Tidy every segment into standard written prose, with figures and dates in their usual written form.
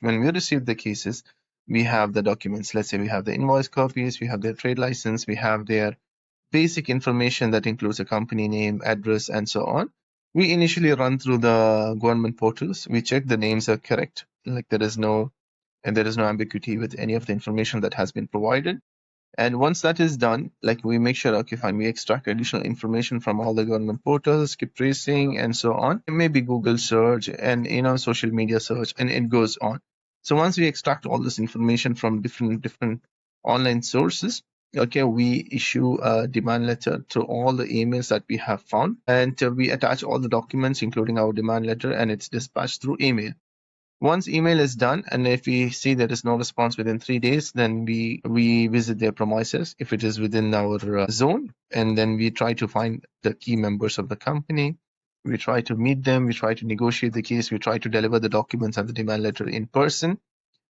When we receive the cases, we have the documents. Let's say we have the invoice copies, we have their trade license, we have their basic information that includes a company name, address, and so on. We initially run through the government portals. We check the names are correct, like there is no ambiguity with any of the information that has been provided. And once that is done, like we make sure, okay, fine, we extract additional information from all the government portals, skip tracing, and so on. Maybe Google search and social media search, and it goes on. So once we extract all this information from different online sources, okay, we issue a demand letter to all the emails that we have found, and we attach all the documents, including our demand letter, and it's dispatched through email. Once email is done, and if we see there is no response within 3 days, then we visit their premises if it is within our zone, and then we try to find the key members of the company. We try to meet them, we try to negotiate the case, we try to deliver the documents and the demand letter in person,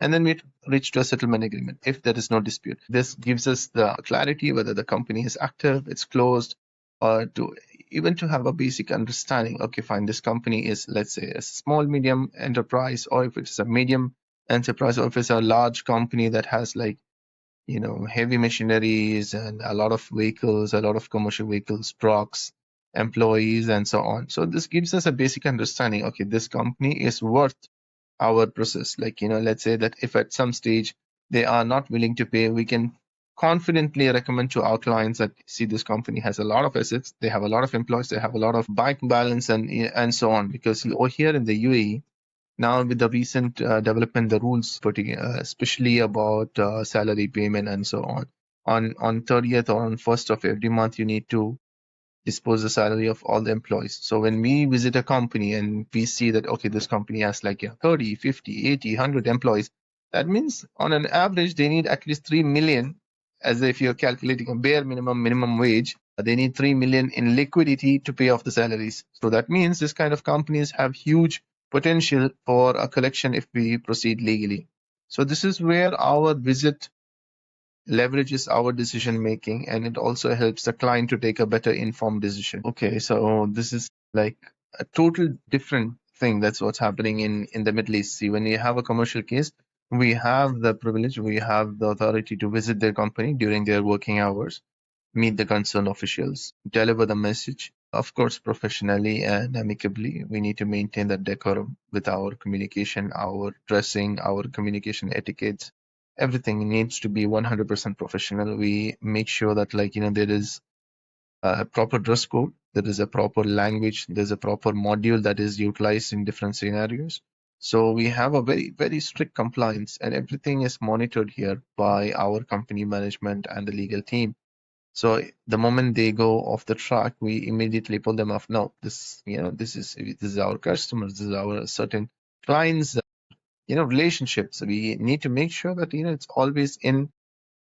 and then we reach to a settlement agreement if there is no dispute. This gives us the clarity whether the company is active, it's closed, or to have a basic understanding. Okay, fine, this company is, let's say, a small medium enterprise, or if it's a medium enterprise, or if it's a large company that has heavy machineries and a lot of vehicles, a lot of commercial vehicles, trucks, employees, and so on. So this gives us a basic understanding. Okay, this company is worth our process. Let's say that if at some stage they are not willing to pay, we can confidently recommend to our clients that, see, this company has a lot of assets, they have a lot of employees, they have a lot of bank balance, and so on. Because over here in the UAE, now with the recent development, the rules, especially about salary payment and so on 30th or on 1st of every month, you need to dispose the salary of all the employees. So when we visit a company and we see that, okay, this company has 30, 50, 80, 100 employees, that means on an average, they need at least 3 million, as if you're calculating a bare minimum wage, they need 3 million in liquidity to pay off the salaries. So that means this kind of companies have huge potential for a collection if we proceed legally. So this is where our visit leverages our decision making, and it also helps the client to take a better informed decision. Okay, so this is like a total different thing. That's what's happening in the Middle East. See, when you have a commercial case, we have the privilege, we have the authority to visit their company during their working hours, meet the concerned officials, deliver the message, of course, professionally and amicably. We need to maintain that decorum with our communication, our dressing, our communication etiquettes. Everything needs to be 100% professional. We make sure that there is a proper dress code, there is a proper language, there's a proper module that is utilized in different scenarios. So we have a very, very strict compliance, and everything is monitored here by our company management and the legal team. So the moment they go off the track, we immediately pull them off. No, this is our customers, this is our certain clients, relationships. We need to make sure that it's always in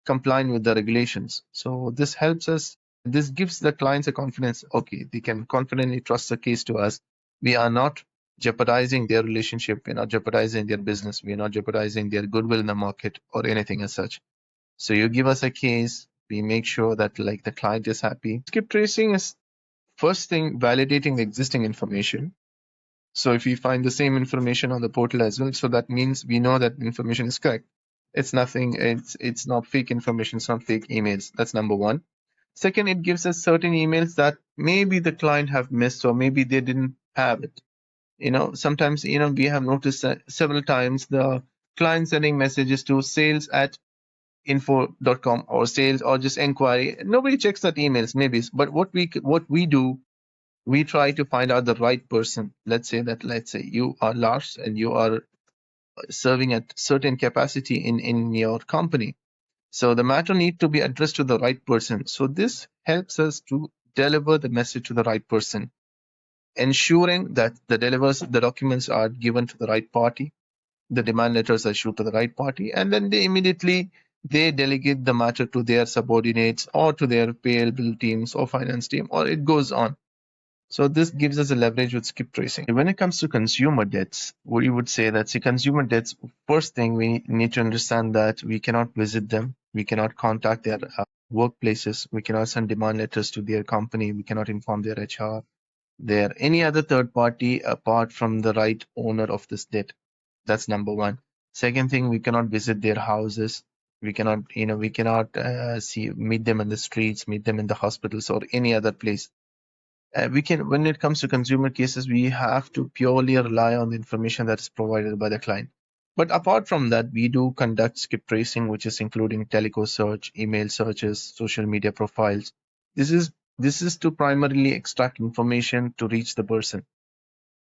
compliance with the regulations. So this helps us. This gives the clients a confidence. Okay, they can confidently trust the case to us. We are not jeopardizing their relationship. We're not jeopardizing their business. We're not jeopardizing their goodwill in the market or anything as such. So you give us a case, we make sure that the client is happy. Skip tracing is first thing, validating the existing information. So if we find the same information on the portal as well, so that means we know that information is correct. It's nothing, it's not fake information, it's not fake emails. That's number one. Second, it gives us certain emails that maybe the client have missed, or maybe they didn't have it. Sometimes, we have noticed that several times the client sending messages to sales@info.com or sales or just inquiry. Nobody checks that emails, maybe. But what we do, we try to find out the right person. Let's say you are Lars and you are serving at certain capacity in your company. So the matter needs to be addressed to the right person. So this helps us to deliver the message to the right person, ensuring that the documents are given to the right party, the demand letters are issued to the right party, and then they delegate the matter to their subordinates or to their payable teams or finance team, or it goes on. So this gives us a leverage with skip tracing. When it comes to consumer debts, we would say that consumer debts, first thing we need to understand that we cannot visit them, we cannot contact their workplaces, we cannot send demand letters to their company, we cannot inform their HR, any other third party apart from the right owner of this debt. That's number one. Second thing, we cannot visit their houses. We cannot, meet them in the streets, meet them in the hospitals or any other place. When it comes to consumer cases, we have to purely rely on the information that is provided by the client. But apart from that, we do conduct skip tracing, which is including teleco search, email searches, social media profiles. This is to primarily extract information to reach the person.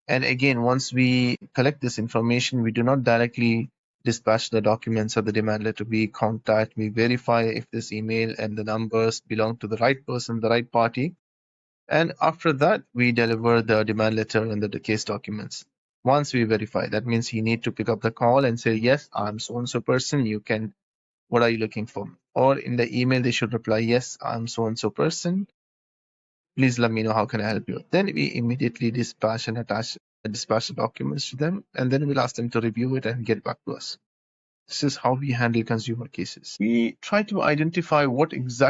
And again, once we collect this information, we do not directly dispatch the documents or the demand letter. We contact, we verify if this email and the numbers belong to the right person, the right party. And after that, we deliver the demand letter and the case documents. Once we verify, that means you need to pick up the call and say, yes, I'm so-and-so person. What are you looking for? Or in the email, they should reply, yes, I'm so-and-so person. Please let me know how can I help you. Then we immediately dispatch the documents to them, and then we'll ask them to review it and get back to us. This is how we handle consumer cases. We try to identify what's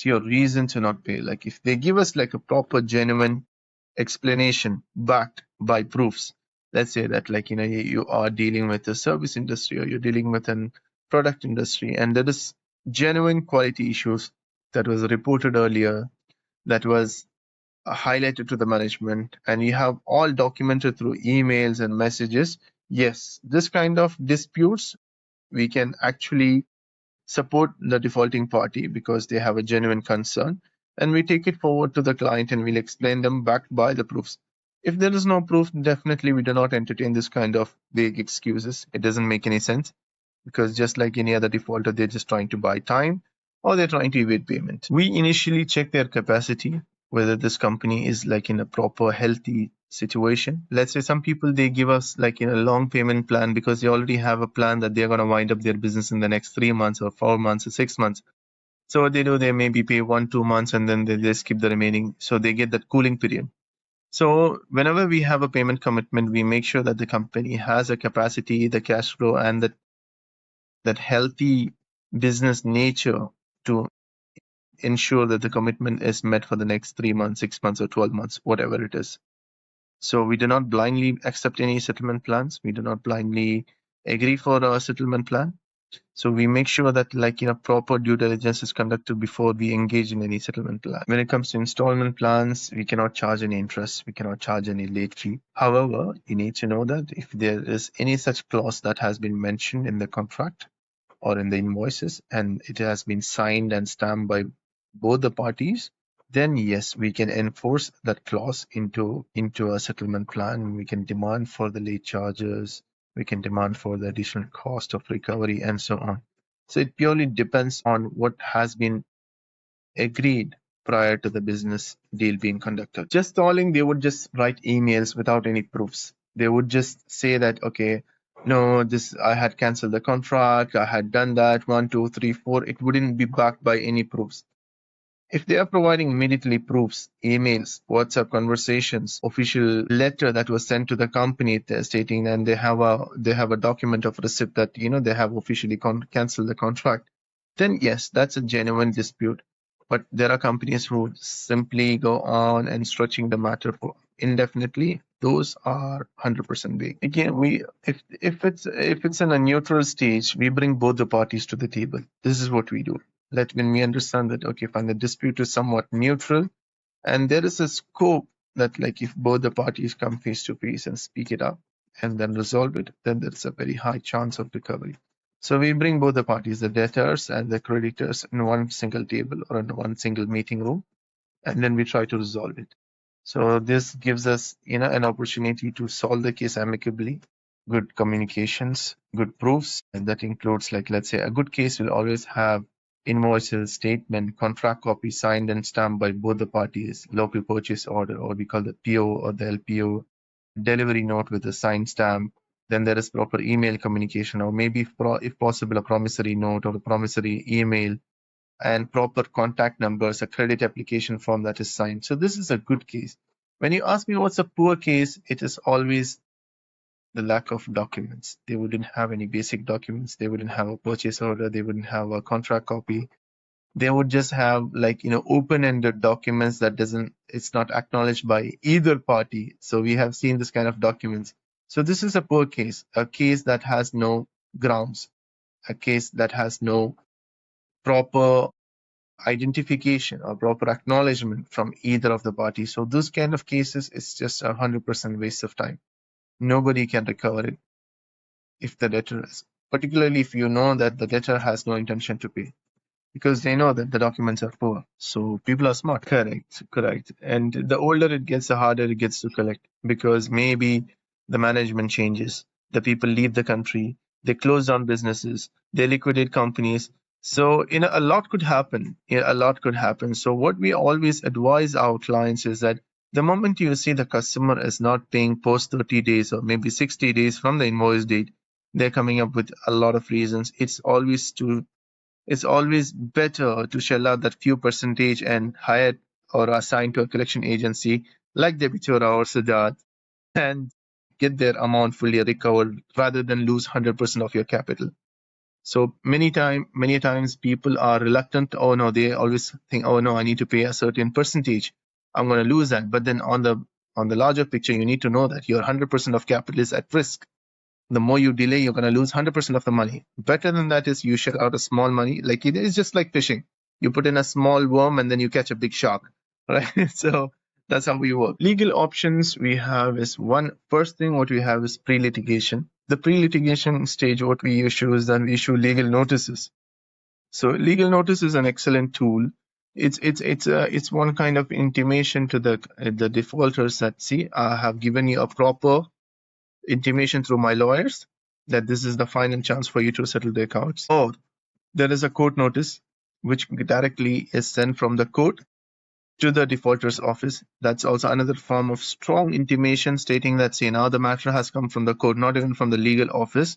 your reason to not pay. Like if they give us like a proper, genuine explanation backed by proofs. Let's say that you are dealing with a service industry or you're dealing with an product industry, and there is genuine quality issues that was reported earlier, that was highlighted to the management, and you have all documented through emails and messages. Yes, this kind of disputes, we can actually support the defaulting party because they have a genuine concern, and we take it forward to the client and we'll explain them backed by the proofs. If there is no proof, definitely we do not entertain this kind of vague excuses. It doesn't make any sense, because just like any other defaulter, they're just trying to buy time or they're trying to evade payment. We initially check their capacity, whether this company is like in a proper healthy situation. Let's say some people, they give us like in a long payment plan because they already have a plan that they're going to wind up their business in the next 3 months or 4 months or 6 months. So what they do, they maybe pay 1-2 months and then they just keep the remaining. So they get that cooling period. So whenever we have a payment commitment, we make sure that the company has a capacity, the cash flow, and that healthy business nature to ensure that the commitment is met for the next 3 months, 6 months, or 12 months, whatever it is. So we do not blindly accept any settlement plans. We do not blindly agree for a settlement plan. So we make sure that proper due diligence is conducted before we engage in any settlement plan. When it comes to installment plans, we cannot charge any interest. We cannot charge any late fee. However, you need to know that if there is any such clause that has been mentioned in the contract or in the invoices and it has been signed and stamped by both the parties, then yes, we can enforce that clause into a settlement plan. We can demand for the late charges, we can demand for the additional cost of recovery, and so on. So it purely depends on what has been agreed prior to the business deal being conducted. Just stalling, they would just write emails without any proofs. They would just say that, okay, no, I had canceled the contract, I had done that, 1, 2, 3, 4. It wouldn't be backed by any proofs. If they are providing immediately proofs, emails, WhatsApp conversations, official letter that was sent to the company stating, and they have a document of receipt that they have officially cancelled the contract, then yes, that's a genuine dispute. But there are companies who simply go on and stretching the matter for indefinitely. Those are 100% vague. Again, if it's in a neutral stage, we bring both the parties to the table. This is what we do. When we understand that, okay, fine, the dispute is somewhat neutral, and there is a scope that if both the parties come face to face and speak it up and then resolve it, then there's a very high chance of recovery. So we bring both the parties, the debtors and the creditors, in one single table or in one single meeting room, and then we try to resolve it. So this gives us an opportunity to solve the case amicably. Good communications, good proofs, and that includes, let's say, a good case will always have invoices, statement, contract copy signed and stamped by both the parties, local purchase order, or we call the PO or the LPO, delivery note with a signed stamp. Then there is proper email communication, or maybe if possible a promissory note or a promissory email, and proper contact numbers, a credit application form that is signed. So this is a good case. When you ask me what's a poor case, it is always the lack of documents. They wouldn't have any basic documents. They wouldn't have a purchase order. They wouldn't have a contract copy. They would just have open-ended documents it's not acknowledged by either party. So we have seen this kind of documents. So this is a poor case, a case that has no grounds, a case that has no proper identification or proper acknowledgement from either of the parties. So this kind of cases is just 100% waste of time. Nobody can recover it if the debtor is, particularly if you know that the debtor has no intention to pay, because they know that the documents are poor. So people are smart. Correct. And the older it gets, the harder it gets to collect, because maybe the management changes, the people leave the country, they close down businesses, they liquidate companies. So a lot could happen. A lot could happen. So what we always advise our clients is that the moment you see the customer is not paying post 30 days or maybe 60 days from the invoice date, they're coming up with a lot of reasons. It's always better to shell out that few percentage and hire or assign to a collection agency like Debitura or SADAD and get their amount fully recovered rather than lose 100% of your capital. So many times people are reluctant. Oh no, they always think, oh no, I need to pay a certain percentage, I'm going to lose that. But then on the larger picture, you need to know that your 100% of capital is at risk. The more you delay, you're going to lose 100% of the money. Better than that is you shell out a small money. Like it's just like fishing. You put in a small worm and then you catch a big shark, right? So that's how we work. Legal options we have is first thing what we have is pre-litigation. The pre-litigation stage, what we issue is that we issue legal notices. So legal notice is an excellent tool. It's one kind of intimation to the defaulters that, see, I have given you a proper intimation through my lawyers that this is the final chance for you to settle the accounts. Or there is a court notice which directly is sent from the court to the defaulter's office. That's also another form of strong intimation stating that, say, now the matter has come from the court, not even from the legal office.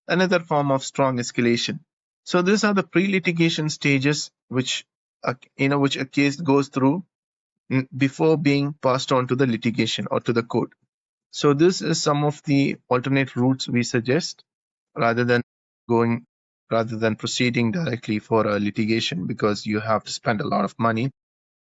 Another form of strong escalation. So these are the pre-litigation stages which a case goes through before being passed on to the litigation or to the court. So this is some of the alternate routes we suggest rather than proceeding directly for a litigation, because you have to spend a lot of money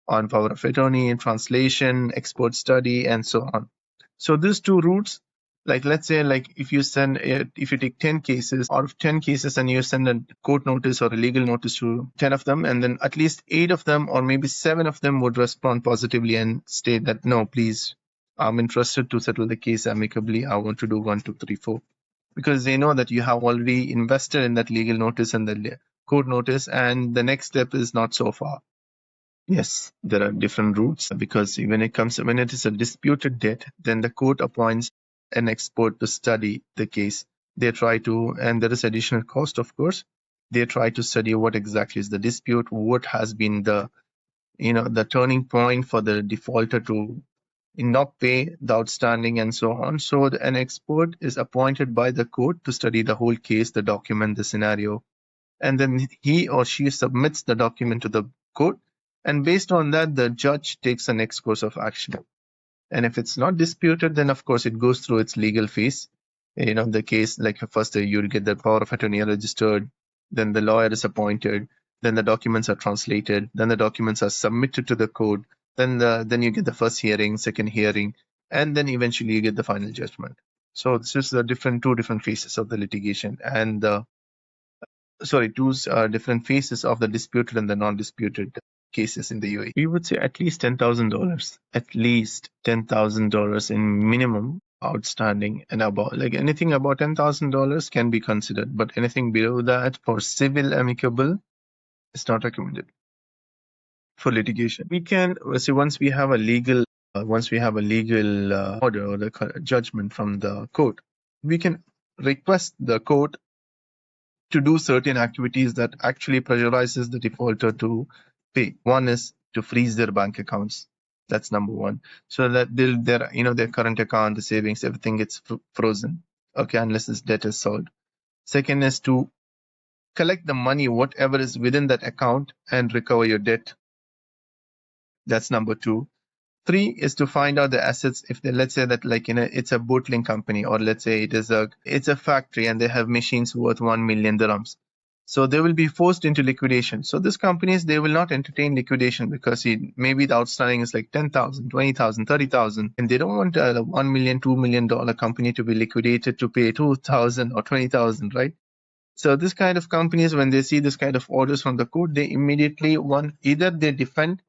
on power of attorney, translation, expert study, and so on. So these two routes, like let's say, like if you take 10 cases, out of 10 cases and you send a court notice or a legal notice to 10 of them, and then at least 8 of them or maybe 7 of them would respond positively and state that, no, please, I'm interested to settle the case amicably. I want to do 1, 2, 3, 4. Because they know that you have already invested in that legal notice and the court notice, and the next step is not so far. Yes, there are different routes, because when it is a disputed debt, then the court appoints an expert to study the case. They try to, and there is additional cost, of course. They try to study what exactly is the dispute, what has been the turning point for the defaulter to not pay the outstanding, and so on. So an expert is appointed by the court to study the whole case, the document, the scenario, and then he or she submits the document to the court. And based on that, the judge takes the next course of action. And if it's not disputed, then of course it goes through its legal phase. The case, like first you get the power of attorney registered, then the lawyer is appointed, then the documents are translated, then the documents are submitted to the court, then you get the first hearing, second hearing, and then eventually you get the final judgment. So this is the two different phases of the litigation, and two different phases of the disputed and the non-disputed cases in the UAE. We would say at least $10,000, at least $10,000 in minimum outstanding, and above, like anything about $10,000 can be considered, but anything below that for civil amicable is not recommended for litigation. We can see once we have a legal order or the judgment from the court, we can request the court to do certain activities that actually pressurizes the defaulter to pay. One is to freeze their bank accounts. That's number one. So that their current account, the savings, everything gets frozen. Okay, unless this debt is solved. Second is to collect the money, whatever is within that account, and recover your debt. That's number two. 3 is to find out the assets. If let's say that it's a bottling company, or let's say it's a factory and they have machines worth 1 million dirhams. So they will be forced into liquidation. So these companies, they will not entertain liquidation because maybe the outstanding is like 10,000, 20,000, 30,000, and they don't want a $1 million, $2 million company to be liquidated to pay 2,000 or 20,000, right? So this kind of companies, when they see this kind of orders from the court, they immediately either they defend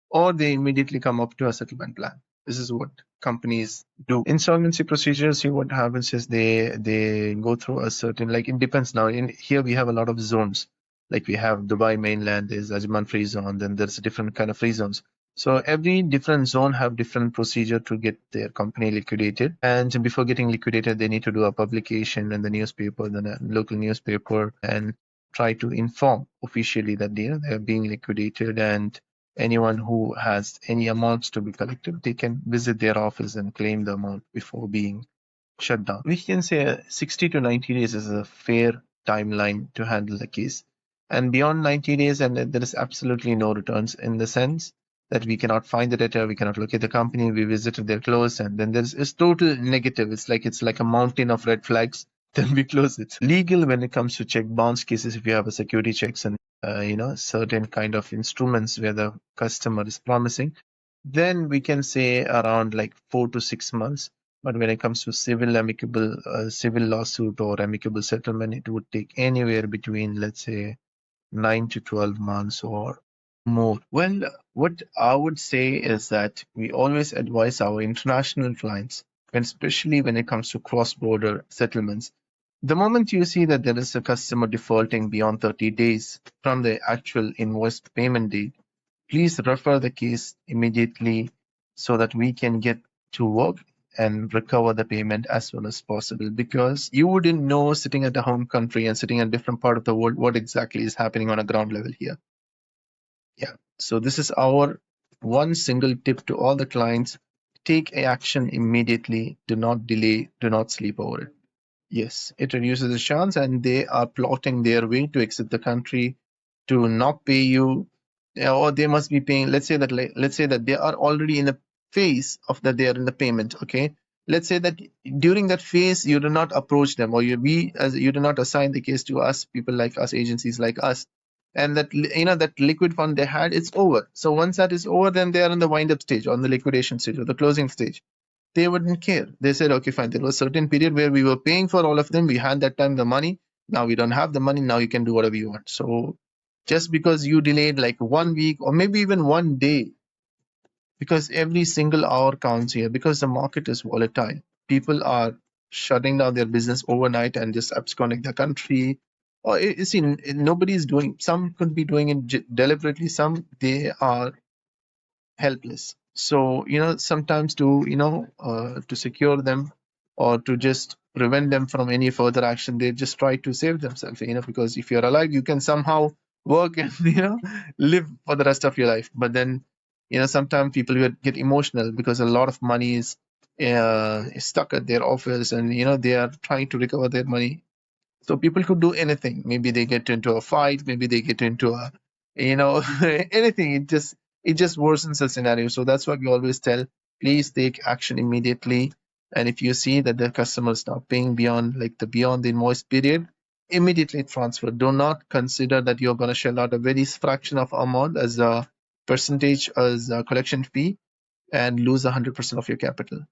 or they immediately come up to a settlement plan. This is what companies do. Insolvency procedures, see what happens is they go through a certain, like, it depends now. In here we have a lot of zones. Like we have Dubai mainland, is Ajman free zone, then there's a different kind of free zones. So every different zone have different procedure to get their company liquidated. And before getting liquidated, they need to do a publication in the newspaper, then a local newspaper, and try to inform officially that they're being liquidated, and anyone who has any amounts to be collected, they can visit their office and claim the amount before being shut down. We can say 60 to 90 days is a fair timeline to handle the case. And beyond 90 days, and there is absolutely no returns, in the sense that we cannot find the debtor, we cannot locate the company, we visited their close, and then it's total negative. It's like a mountain of red flags. Then we close it. Legal, when it comes to check bounce cases, if you have a security checks and certain kind of instruments where the customer is promising, then we can say around like 4 to 6 months. But when it comes to civil lawsuit or amicable settlement, it would take anywhere between, let's say, 9 to 12 months or more. Well, what I would say is that we always advise our international clients, and especially when it comes to cross-border settlements, the moment you see that there is a customer defaulting beyond 30 days from the actual invoice payment date, please refer the case immediately so that we can get to work and recover the payment as soon as possible, because you wouldn't know sitting at a home country and sitting in a different part of the world what exactly is happening on a ground level here. Yeah. So this is our one single tip to all the clients. Take action immediately. Do not delay. Do not sleep over it. Yes, it reduces the chance, and they are plotting their way to exit the country, to not pay you, or they must be paying. Let's say that they are already in a phase of that they are in the payment. Okay, let's say that during that phase you do not approach them, or you do not assign the case to us, people like us, agencies like us, and that liquid fund they had, it's over. So once that is over, then they are in the wind up stage, on the liquidation stage, or the closing stage. They wouldn't care. They said, okay, fine. There was a certain period where we were paying for all of them. We had that time the money. Now we don't have the money. Now you can do whatever you want. So just because you delayed like 1 week or maybe even 1 day, because every single hour counts here, because the market is volatile. People are shutting down their business overnight and just absconding the country. Or you see, nobody is doing. Some could be doing it deliberately. Some, they are helpless. So sometimes to secure them or to just prevent them from any further action, they just try to save themselves, because if you're alive you can somehow work and live for the rest of your life. But then sometimes people get emotional because a lot of money is stuck at their office, and they are trying to recover their money. So people could do anything. Maybe they get into a fight, maybe they get into a anything. It just worsens the scenario. So that's why we always tell, please take action immediately. And if you see that the customer is not paying beyond the invoice period, immediately transfer. Do not consider that you're going to shell out a very fraction of amount as a percentage as a collection fee and lose 100% of your capital.